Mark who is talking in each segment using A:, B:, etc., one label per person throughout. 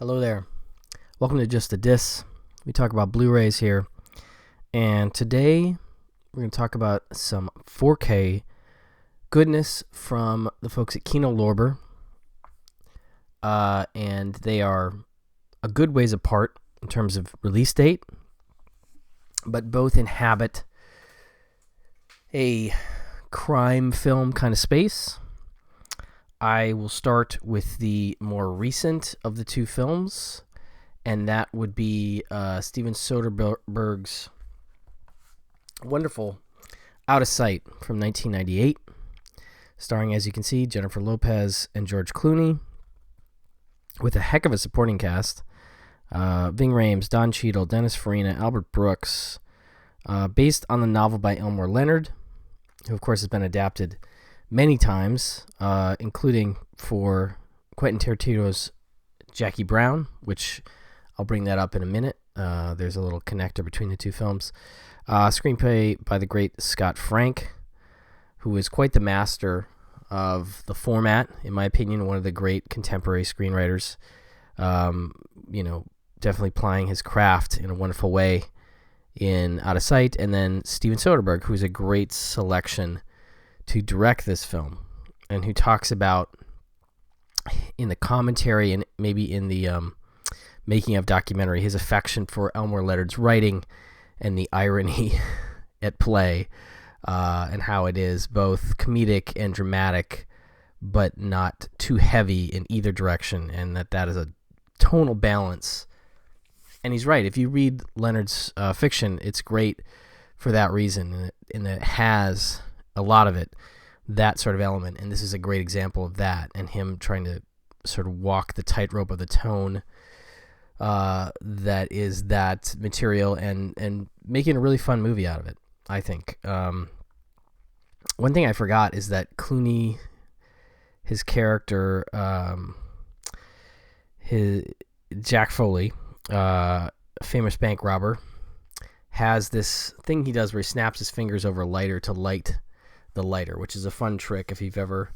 A: Hello there. Welcome to Just a Diss. We talk about Blu-rays here. And today we're going to talk about some 4K goodness from the folks at Kino Lorber. And they are a good ways apart in terms of release date, but both inhabit a crime film kind of space. I will start with the more recent of the two films, and that would be Steven Soderbergh's wonderful Out of Sight from 1998, starring, as you can see, Jennifer Lopez and George Clooney, with a heck of a supporting cast. Ving Rhames, Don Cheadle, Dennis Farina, Albert Brooks, based on the novel by Elmore Leonard, who of course has been adapted many times, including for Quentin Tarantino's Jackie Brown, which I'll bring that up in a minute. There's a little connector between the two films. Screenplay by the great Scott Frank, who is quite the master of the format, in my opinion, one of the great contemporary screenwriters. Definitely plying his craft in a wonderful way in Out of Sight. And then Steven Soderbergh, who's a great selection to direct this film, and who talks about, in the commentary and maybe in the making of documentary, his affection for Elmore Leonard's writing and the irony at play, and how it is both comedic and dramatic, but not too heavy in either direction, and that is a tonal balance. And he's right. If you read Leonard's fiction, it's great for that reason, and it has a lot of it, that sort of element, and this is a great example of that, and him trying to sort of walk the tightrope of the tone that is that material, and making a really fun movie out of it, I think. One thing I forgot is that Clooney, his character, his Jack Foley, famous bank robber, has this thing he does where he snaps his fingers over a lighter to light the lighter, which is a fun trick if you've ever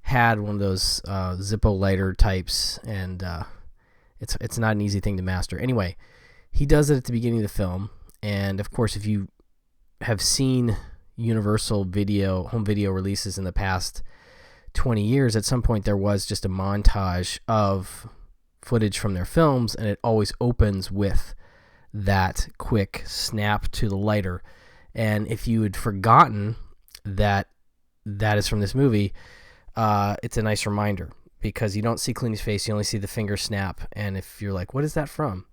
A: had one of those Zippo lighter types, and it's not an easy thing to master. Anyway, he does it at the beginning of the film, and of course, if you have seen Universal home video releases in the past 20 years, at some point there was just a montage of footage from their films, and it always opens with that quick snap to the lighter. And if you had forgotten that is from this movie, it's a nice reminder, because you don't see Clooney's face, you only see the finger snap, and if you're like, what is that from?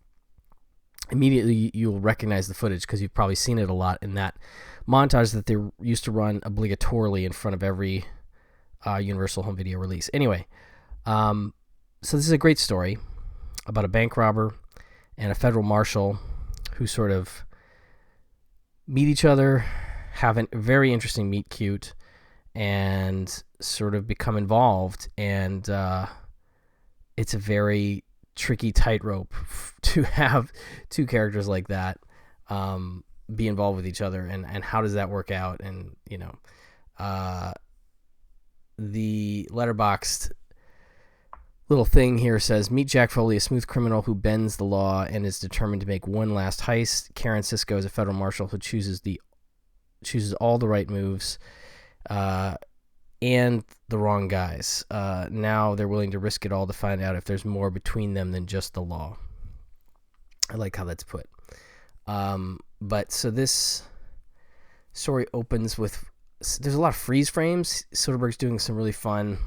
A: Immediately you'll recognize the footage, because you've probably seen it a lot in that montage that they used to run obligatorily in front of every Universal home video release. Anyway, so this is a great story about a bank robber and a federal marshal who sort of meet each other, have a very interesting meet cute, and sort of become involved. And it's a very tricky tightrope to have two characters like that be involved with each other, and how does that work out? And the letterboxed little thing here says, meet Jack Foley, a smooth criminal who bends the law and is determined to make one last heist. Karen Sisko is a federal marshal who chooses all the right moves and the wrong guys. Now they're willing to risk it all to find out if there's more between them than just the law. I like how that's put. But so this story opens with, there's a lot of freeze frames. Soderbergh's doing some really fun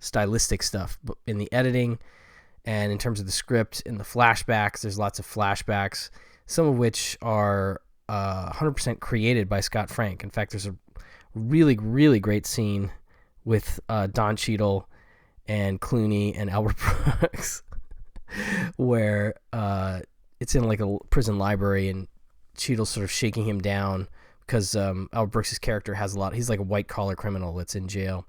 A: stylistic stuff in the editing, and in terms of the script, in the flashbacks, there's lots of flashbacks, some of which are 100% created by Scott Frank. In fact, there's a really, really great scene with Don Cheadle and Clooney and Albert Brooks where it's in like a prison library, and Cheadle's sort of shaking him down because Albert Brooks' character has he's like a white-collar criminal that's in jail,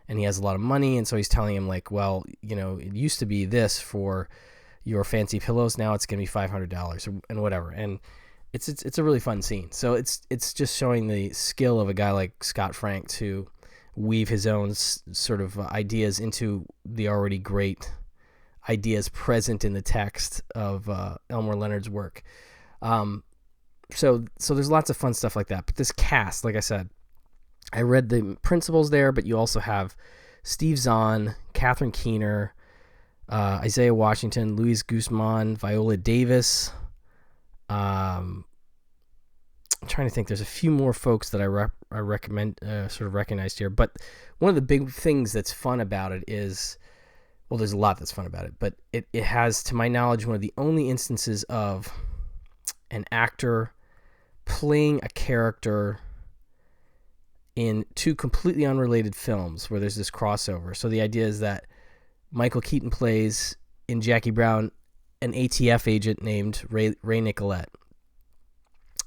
A: and he has a lot of money, and so he's telling him, like, well, it used to be this for your fancy pillows, now it's going to be $500 and whatever. And it's a really fun scene. So it's just showing the skill of a guy like Scott Frank to weave his own sort of ideas into the already great ideas present in the text of Elmore Leonard's work. So there's lots of fun stuff like that. But this cast, like I said, I read the principles there, but you also have Steve Zahn, Catherine Keener, Isaiah Washington, Luis Guzman, Viola Davis. I'm trying to think. There's a few more folks that I recommend sort of recognized here. But one of the big things that's fun about it is, well, there's a lot that's fun about it, but it has, to my knowledge, one of the only instances of an actor playing a character in two completely unrelated films where there's this crossover. So the idea is that Michael Keaton plays in Jackie Brown an ATF agent named Ray Nicolette,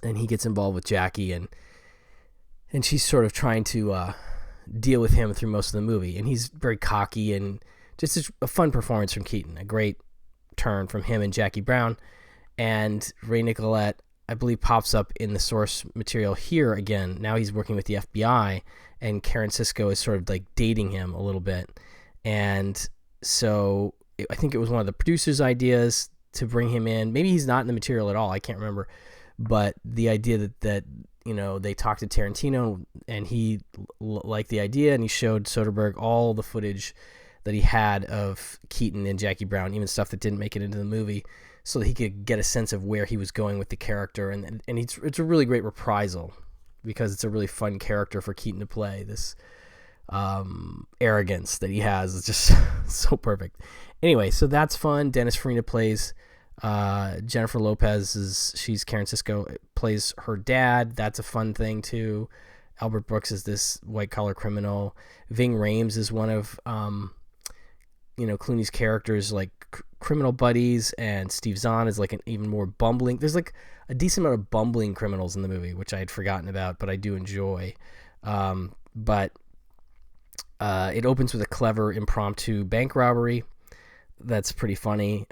A: and he gets involved with Jackie, and she's sort of trying to deal with him through most of the movie, and he's very cocky, and just a fun performance from Keaton, a great turn from him and Jackie Brown. And Ray Nicolette, I believe, pops up in the source material here again. Now he's working with the FBI, and Karen Sisco is sort of like dating him a little bit. And so I think it was one of the producers' ideas to bring him in. Maybe he's not in the material at all. I can't remember. But the idea that they talked to Tarantino, and he liked the idea, and he showed Soderbergh all the footage that he had of Keaton and Jackie Brown, even stuff that didn't make it into the movie, so that he could get a sense of where he was going with the character. And it's a really great reprisal, because it's a really fun character for Keaton to play. This arrogance that he has is just so perfect. Anyway, so that's fun. Dennis Farina plays Jennifer Lopez, she's Karen Sisco, plays her dad. That's a fun thing too. Albert Brooks is this white-collar criminal. Ving Rhames is one of Clooney's characters, like criminal buddies, and Steve Zahn is like an even more bumbling. There's like a decent amount of bumbling criminals in the movie, which I had forgotten about, but I do enjoy. But it opens with a clever impromptu bank robbery that's pretty funny.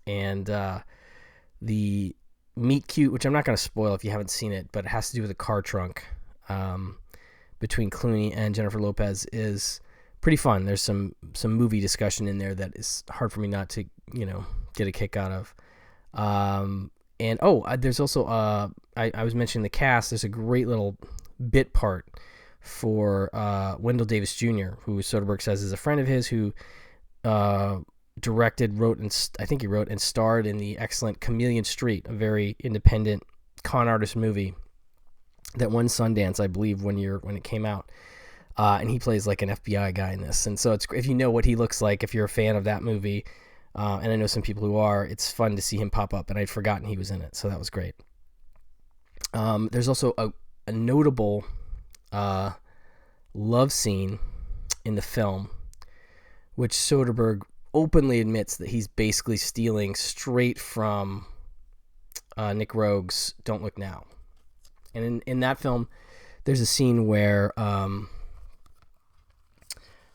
A: And the meet cute, which I'm not going to spoil if you haven't seen it, but it has to do with a car trunk between Clooney and Jennifer Lopez, is pretty fun. There's some movie discussion in there that is hard for me not to get a kick out of. There's also I was mentioning the cast. There's a great little bit part for Wendell Davis Jr., who Soderbergh says is a friend of his, who directed, wrote, and I think he wrote and starred in the excellent Chameleon Street, a very independent con artist movie that won Sundance, I believe, when it came out. And he plays like an FBI guy in this. And so if you know what he looks like, if you're a fan of that movie, and I know some people who are, it's fun to see him pop up, and I'd forgotten he was in it, so that was great. There's also a notable love scene in the film, which Soderbergh openly admits that he's basically stealing straight from Nick Roeg's Don't Look Now. And in that film, there's a scene where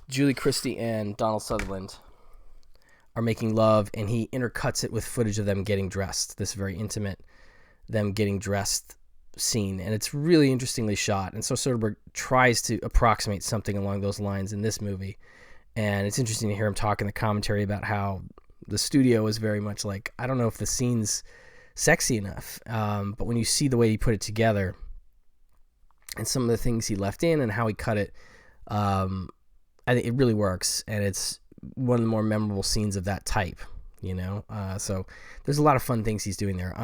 A: Julie Christie and Donald Sutherland are making love, and he intercuts it with footage of them getting dressed, this very intimate them getting dressed scene, and it's really interestingly shot. And so Soderbergh tries to approximate something along those lines in this movie, and it's interesting to hear him talk in the commentary about how the studio is very much like, I don't know if the scene's sexy enough, but when you see the way he put it together and some of the things he left in and how he cut it, I think it really works, and it's one of the more memorable scenes of that type, so there's a lot of fun things he's doing there.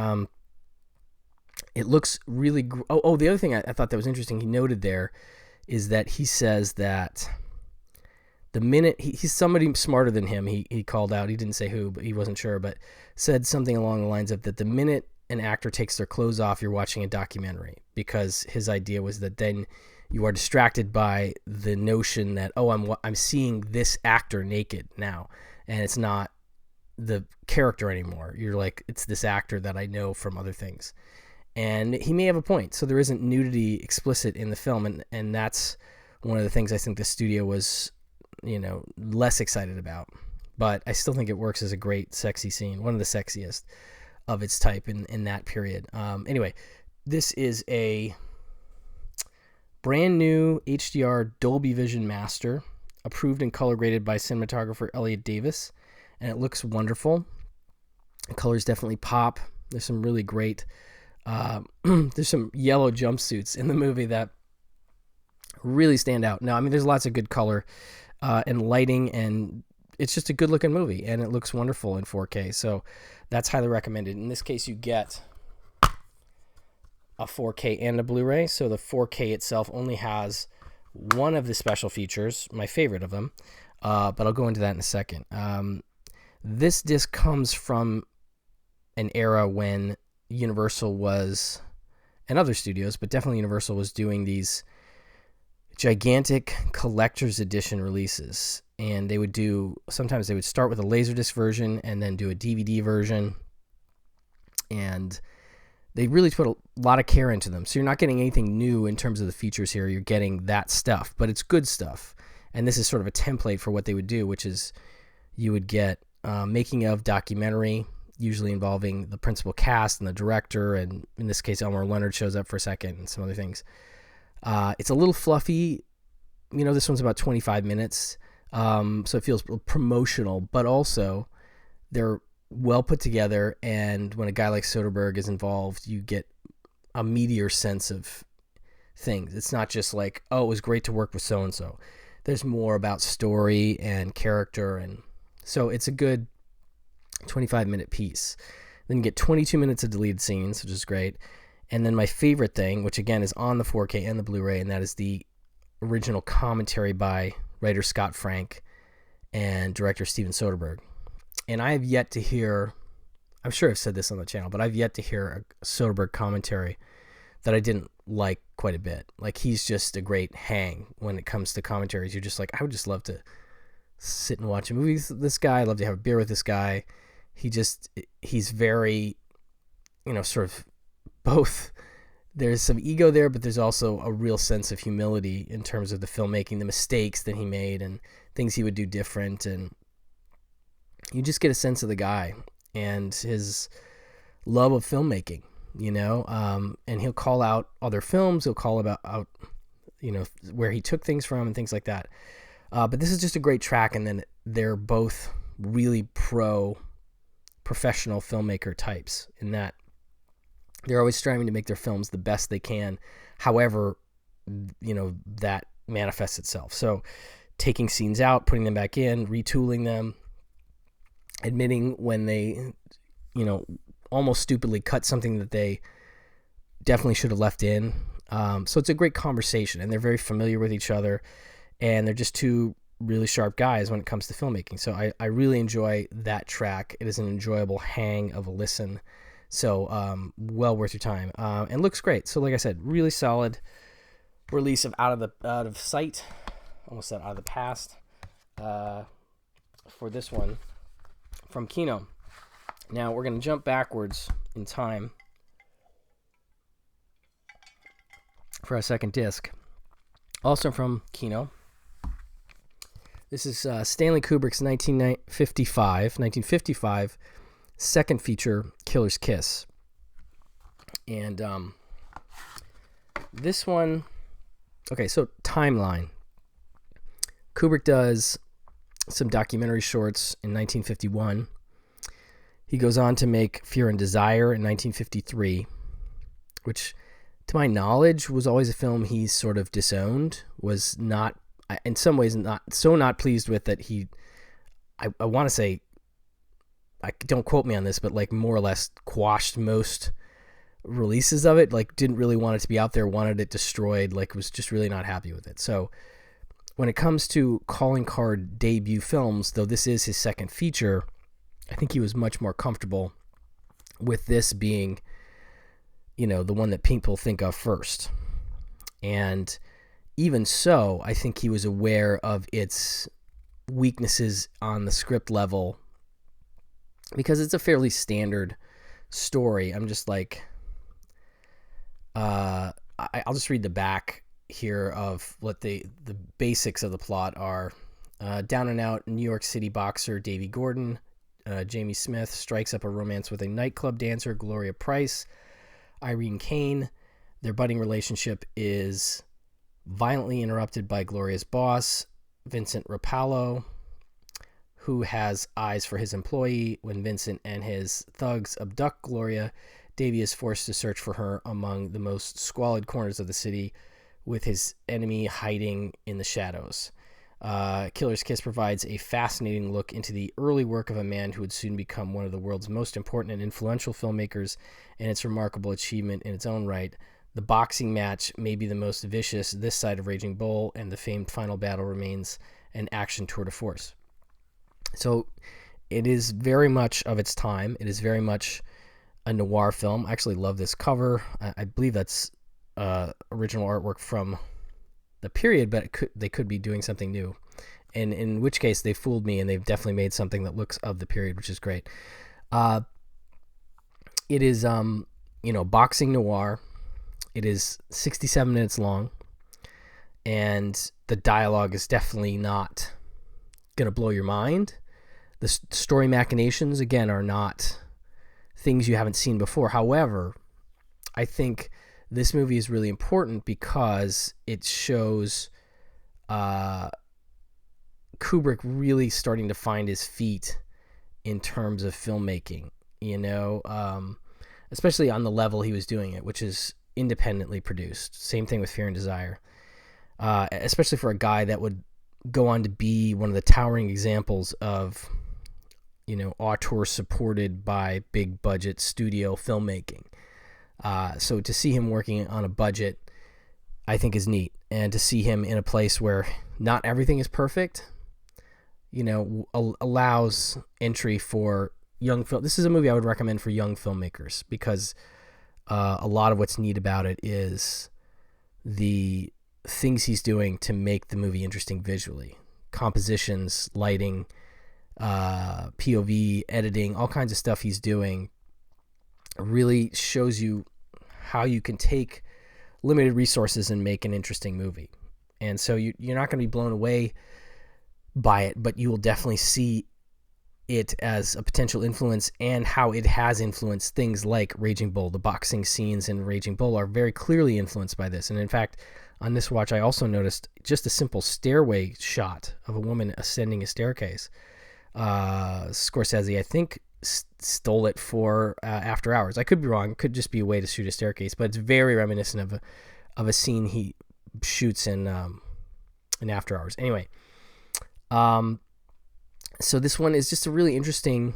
A: It looks really the other thing I thought that was interesting he noted there is that he says that the minute he's somebody smarter than him, he called out, he didn't say who, but he wasn't sure, but said something along the lines of that the minute an actor takes their clothes off, you're watching a documentary, because his idea was that then you are distracted by the notion that, I'm seeing this actor naked now, and it's not the character anymore. You're like, it's this actor that I know from other things. And he may have a point. So there isn't nudity explicit in the film, and that's one of the things I think the studio was, less excited about. But I still think it works as a great sexy scene, one of the sexiest of its type in that period. Anyway, this is a brand new HDR Dolby Vision Master, approved and color graded by cinematographer Elliot Davis. and it looks wonderful. The colors definitely pop. There's some really great, there's some yellow jumpsuits in the movie that really stand out. Now, I mean, there's lots of good color and lighting, and it's just a good looking movie, and it looks wonderful in 4K. So that's highly recommended. In this case, you get a 4K and a Blu-ray. So the 4K itself only has one of the special features, my favorite of them, but I'll go into that in a second. This disc comes from an era when Universal was, and other studios, but definitely Universal was doing these gigantic collector's edition releases. And they would sometimes they would start with a Laserdisc version and then do a DVD version. And they really put a lot of care into them. So you're not getting anything new in terms of the features here. You're getting that stuff, but it's good stuff. And this is sort of a template for what they would do, which is you would get making of documentary, usually involving the principal cast and the director. And in this case, Elmore Leonard shows up for a second and some other things. It's a little fluffy. You know, this one's about 25 minutes. So it feels promotional, but also they're well put together. And when a guy like Soderbergh is involved, you get a meatier sense of things. It's not just like, oh, it was great to work with so-and-so. There's more about story and character. And so it's a good 25-minute piece. Then you get 22 minutes of deleted scenes, which is great. And then my favorite thing, which again is on the 4K and the Blu-ray, and that is the original commentary by writer Scott Frank and director Steven Soderbergh. And I have yet to hear, I'm sure I've said this on the channel, but I've yet to hear a Soderbergh commentary that I didn't like quite a bit. Like, he's just a great hang when it comes to commentaries. You're just like, I would just love to sit and watch a movie with this guy. I'd love to have a beer with this guy. He's very, sort of both. There's some ego there, but there's also a real sense of humility in terms of the filmmaking, the mistakes that he made and things he would do different. And you just get a sense of the guy and his love of filmmaking, and he'll call out other films. He'll call out, where he took things from and things like that. But this is just a great track. And then they're both really professional filmmaker types in that they're always striving to make their films the best they can. However, that manifests itself. So taking scenes out, putting them back in, retooling them, admitting when they, almost stupidly cut something that they definitely should have left in. So it's a great conversation, and they're very familiar with each other, and they're just two really sharp guys when it comes to filmmaking. So I really enjoy that track. It is an enjoyable hang of a listen. So well worth your time, and looks great. So like I said, really solid release of Out of Sight, almost said Out of the Past, for this one from Kino. Now we're going to jump backwards in time for our second disc, also from Kino. This is Stanley Kubrick's 1955 second feature, Killer's Kiss. And this one, okay, so timeline. Kubrick does some documentary shorts in 1951. He goes on to make Fear and Desire in 1953, which, to my knowledge, was always a film he sort of disowned, was not, in some ways, not pleased with, that I want to say, don't quote me on this, but like more or less quashed most releases of it, like didn't really want it to be out there, wanted it destroyed, like was just really not happy with it. So when it comes to calling card debut films, though this is his second feature, I think he was much more comfortable with this being, the one that people think of first. And even so, I think he was aware of its weaknesses on the script level, because it's a fairly standard story. I'm just like, I'll just read the back here of what the basics of the plot are. Down and out New York City boxer Davy Gordon, Jamie Smith, strikes up a romance with a nightclub dancer, Gloria Price, Irene Kane. Their budding relationship is violently interrupted by Gloria's boss, Vincent Rapallo, who has eyes for his employee. When Vincent and his thugs abduct Gloria, Davy is forced to search for her among the most squalid corners of the city, with his enemy hiding in the shadows. Killer's Kiss provides a fascinating look into the early work of a man who would soon become one of the world's most important and influential filmmakers, and its remarkable achievement in its own right. The boxing match may be the most vicious this side of Raging Bull, and the famed final battle remains an action tour de force. So it is very much of its time. It is very much a noir film. I actually love this cover. I believe that's original artwork from the period, but they could be doing something new, and in which case they fooled me, and they've definitely made something that looks of the period, which is great. It is boxing noir. It is 67 minutes long, and the dialogue is definitely not gonna blow your mind. The story machinations, again, are not things you haven't seen before. However, I think this movie is really important because it shows Kubrick really starting to find his feet in terms of filmmaking, especially on the level he was doing it, which is independently produced. Same thing with Fear and Desire, especially for a guy that would go on to be one of the towering examples of, auteur supported by big budget studio filmmaking. So to see him working on a budget, I think is neat. And to see him in a place where not everything is perfect, allows entry for young film. This is a movie I would recommend for young filmmakers because a lot of what's neat about it is the things he's doing to make the movie interesting visually. Compositions, lighting, POV, editing, all kinds of stuff he's doing really shows you how you can take limited resources and make an interesting movie. And so you're not going to be blown away by it, but you will definitely see it as a potential influence and how it has influenced things like Raging Bull. The boxing scenes in Raging Bull are very clearly influenced by this. And in fact, on this watch, I also noticed just a simple stairway shot of a woman ascending a staircase. Scorsese, I think, stole it for After Hours. I could be wrong. It could just be a way to shoot a staircase, but it's very reminiscent of a scene he shoots in After Hours. Anyway, so this one is just a really interesting.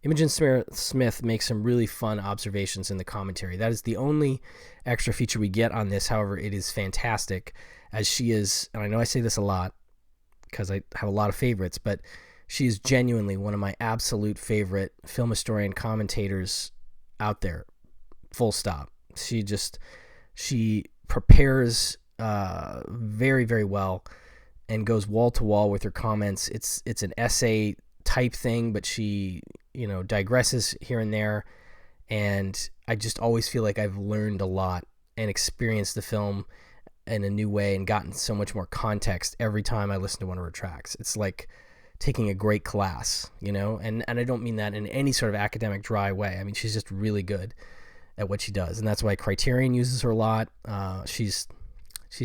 A: Imogen Smith makes some really fun observations in the commentary. That is the only extra feature we get on this. However, it is fantastic, as she is, and I know I say this a lot because I have a lot of favorites, but she is genuinely one of my absolute favorite film historian commentators out there. Full stop. She prepares very, very well and goes wall to wall with her comments. It's an essay type thing, but she, digresses here and there. And I just always feel like I've learned a lot and experienced the film in a new way and gotten so much more context every time I listen to one of her tracks. It's like taking a great class, and I don't mean that in any sort of academic dry way. I mean, she's just really good at what she does. And that's why Criterion uses her a lot. She's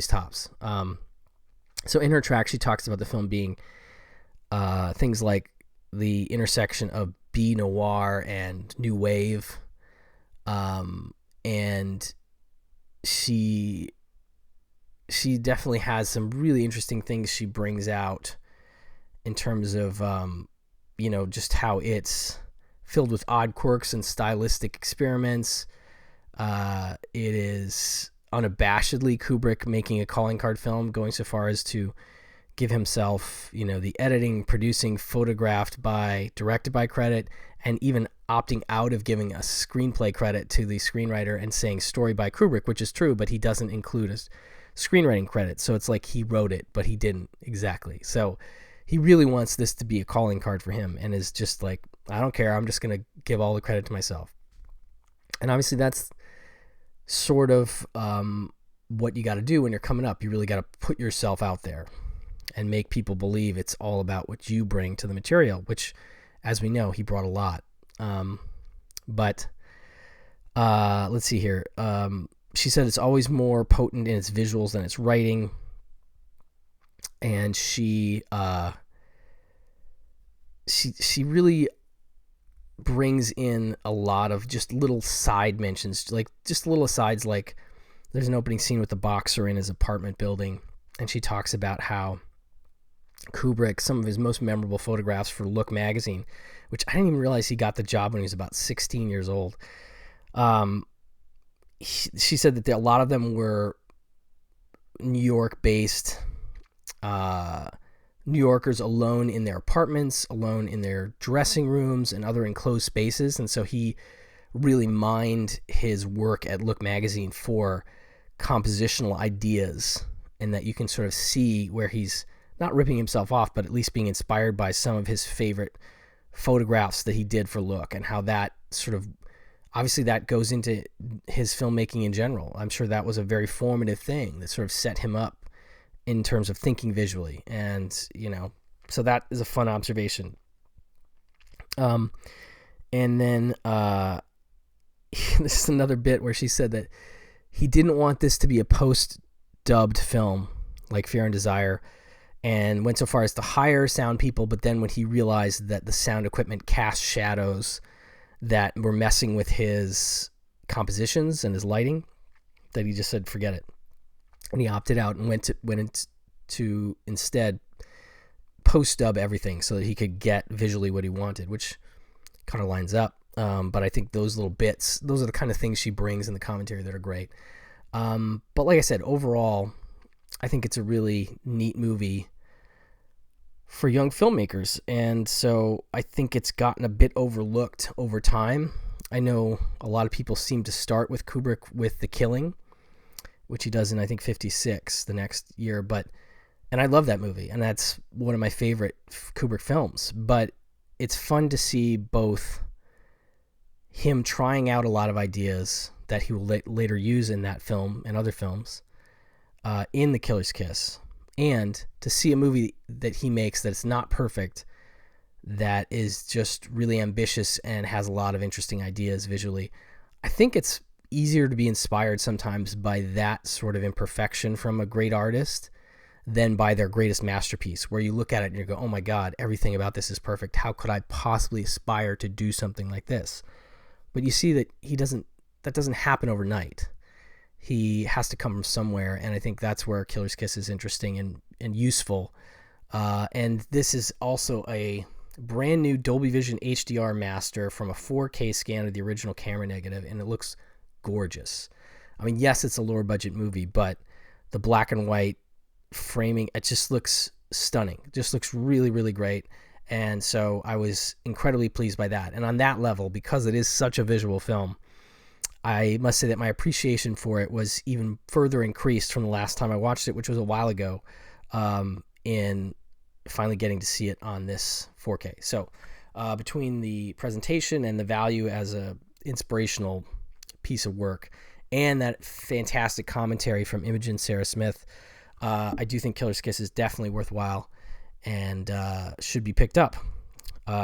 A: tops. So in her track, she talks about the film being things like the intersection of B noir and new wave, and she definitely has some really interesting things she brings out in terms of just how it's filled with odd quirks and stylistic experiments. It is unabashedly Kubrick making a calling card film, going so far as to give himself, the editing, producing, photographed by, directed by credit, and even opting out of giving a screenplay credit to the screenwriter and saying story by Kubrick, which is true, but he doesn't include a screenwriting credit. So it's like he wrote it, but he didn't exactly. So he really wants this to be a calling card for him and is just like, I don't care. I'm just going to give all the credit to myself. And obviously that's sort of what you got to do when you're coming up. You really got to put yourself out there and make people believe it's all about what you bring to the material, which, as we know, he brought a lot. But let's see here. She said it's always more potent in its visuals than its writing. And she she really brings in a lot of just little side mentions, like just little asides. Like there's an opening scene with the boxer in his apartment building, and she talks about how Kubrick, some of his most memorable photographs for Look magazine, which I didn't even realize he got the job when he was about 16 years old. She said that a lot of them were New York-based New Yorkers alone in their apartments, alone in their dressing rooms and other enclosed spaces. And so he really mined his work at Look magazine for compositional ideas, and that you can sort of see where he's not ripping himself off, but at least being inspired by some of his favorite photographs that he did for Look, and how that sort of, obviously that goes into his filmmaking in general. I'm sure that was a very formative thing that sort of set him up in terms of thinking visually. And, so that is a fun observation. And then this is another bit where she said that he didn't want this to be a post-dubbed film like Fear and Desire, and went so far as to hire sound people, but then when he realized that the sound equipment cast shadows that were messing with his compositions and his lighting, that he just said, forget it. And he opted out and went to instead post-dub everything so that he could get visually what he wanted, which kind of lines up. But I think those little bits, those are the kind of things she brings in the commentary that are great. But like I said, overall, I think it's a really neat movie for young filmmakers. And so I think it's gotten a bit overlooked over time. I know a lot of people seem to start with Kubrick with The Killing, which he does in, I think, 56 the next year. And I love that movie, and that's one of my favorite Kubrick films. But it's fun to see both him trying out a lot of ideas that he will later use in that film and other films, in The Killer's Kiss, and to see a movie that he makes that's not perfect, that is just really ambitious and has a lot of interesting ideas visually. I think it's easier to be inspired sometimes by that sort of imperfection from a great artist than by their greatest masterpiece, where you look at it and you go, oh my God, everything about this is perfect. How could I possibly aspire to do something like this? But you see that that doesn't happen overnight. He has to come from somewhere, and I think that's where Killer's Kiss is interesting and useful. And this is also a brand new Dolby Vision HDR master from a 4K scan of the original camera negative, and it looks gorgeous. I mean, yes, it's a lower budget movie, but the black and white framing, it just looks stunning. It just looks really, really great. And so I was incredibly pleased by that. And on that level, because it is such a visual film, I must say that my appreciation for it was even further increased from the last time I watched it, which was a while ago, in finally getting to see it on this 4K. So between the presentation and the value as a inspirational piece of work and that fantastic commentary from Imogen Sarah Smith, I do think Killer's Kiss is definitely worthwhile and should be picked up.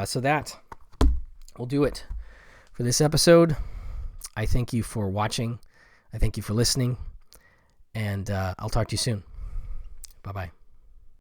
A: So that will do it for this episode. I thank you for watching. I thank you for listening. And I'll talk to you soon. Bye-bye.